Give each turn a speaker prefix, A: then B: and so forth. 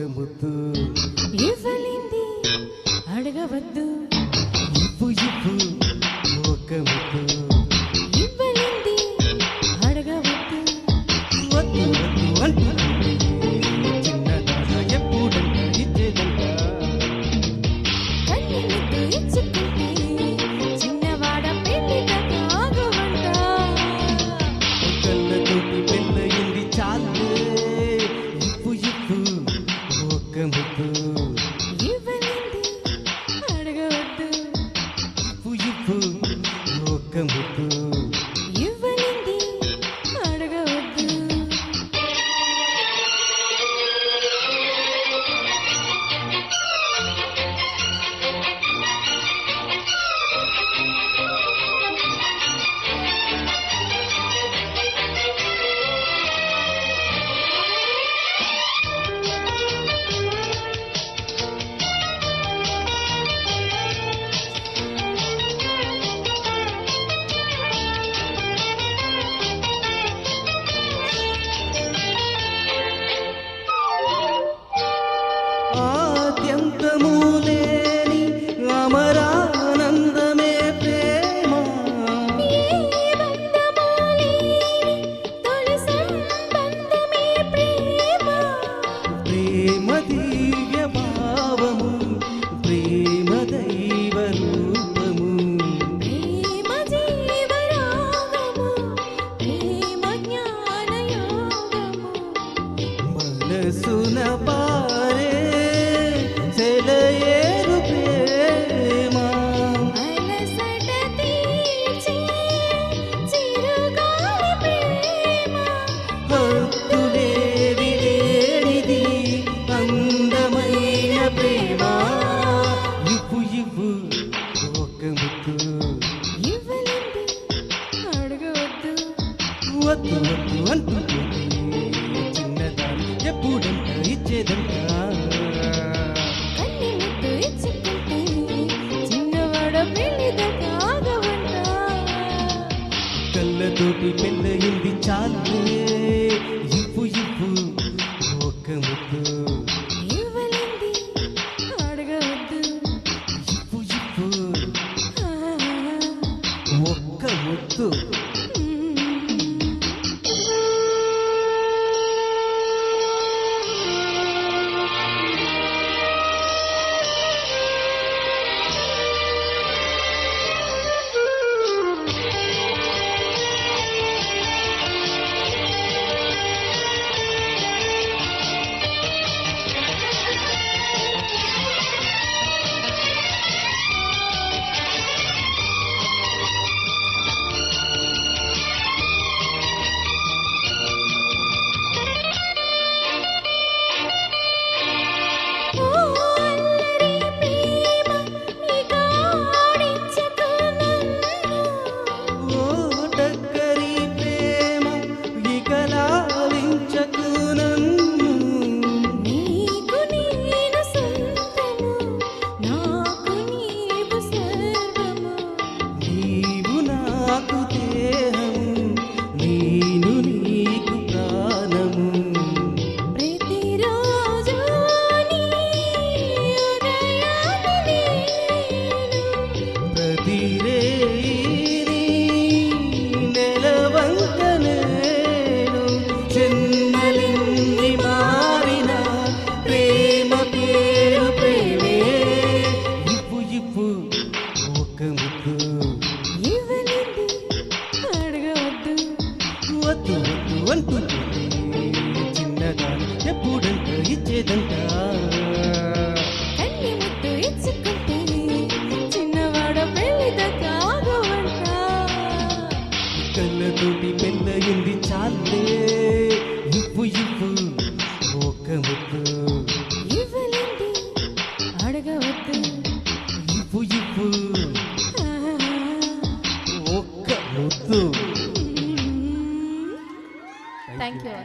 A: ముద్దు
B: ఇవ్వలేంది అడగవద్దు
A: ఇవ్వు ఇవ్వు ఒక ముద్దు
B: ఇవ్వలేంది అడగవద్దు
A: వద్దు వద్దు అంటుంది చిన్నదాన ఎప్పుడంట ఇచ్చేదంట
B: కన్ని ముద్దు ఇచ్చుకుంటే చిన్నవాడ పెళ్లిగా కాగవంట
A: కళ్ళతోటి పెళ్ళయింది చాలే ఇవ్వు ఇవ్వు ఒక ముద్దు
B: ఇవ్వలేంది అడగవద్దు
A: ఇవ్వు ఇవ్వు ఒక ముద్దు
B: ఇవ్వలేంది అడగవద్దు
A: ఆద్యంతము లేని అమరానందమే ప్రేమ
B: ఏ బంధమో లేని తొలి సంబంధమే ప్రేమ
A: ప్రేమ దివ్య భావము ప్రేమ దైవ రూపము
B: ప్రేమ జీవరాగము ప్రేమ జ్ఞానయోగము
A: మనసున పారే సెలయేరు ప్రేమ
B: అలసట తీర్చే చిరుగాలి ప్రేమ
A: హద్దులేవి లేనిది అందమైన ప్రేమ ఇవ్వు ఇవ్వు ఒక ముద్దు
B: ఇవ్వలేంది అడగవద్దు
A: వద్దు వద్దు అంటుంది చిన్నదాన్ని ఎప్పుడంట ఇచ్చేదంట
B: కన్ని ముద్దు ఇచ్చుకుంటే చిన్నవాడ పెళ్లిగా కాగవంట
A: కళ్ళతోటి పెళ్ళయింది చాలే ఇవ్వు ఇవ్వు ఒక ముద్దు
B: ఇవ్వలేంది అడగవద్దు
A: ఇవ్వు ఇవ్వు ఒక్క ముద్దు
B: ఓ అల్లరి ప్రేమ ఇక ఆడించకు నన్ను
A: ఓ టక్కరి ప్రేమ ఇక లాలించకు నన్ను
B: నీకు నేను సొంతము నాకు నీవు సర్వము
A: నీవు నాకు దేహము నేను నీకు ప్రాణము
B: ప్రతిరోజు నీ ఉదయాన్ని నేను
A: ప్రతిరేని నెలవంక నేను చెన్నలింది మారిన ప్రేమ పేరు ప్రేమే ఇవ్వు ఇవ్వు ఒక ముద్దు
B: ఇవ్వలేంది అడగవద్దు
A: వద్దు వద్దు అంటుంది చిన్నదాన్ని ఎప్పుడంట ఇచ్చేదంట
B: కన్ని ముద్దు ఇచ్చుకుంటే చిన్నవాడ పెళ్లిగా కాగవంట
A: కళ్ళతోటి పెళ్ళయింది చాలే ఇవ్వు ఇవ్వు ఒక ముద్దు
B: ఇవ్వలేంది అడగవద్దు
A: ఇవ్వు ఇవ్వు ఒక్క ముద్దు
B: థ్యాంక్ యూ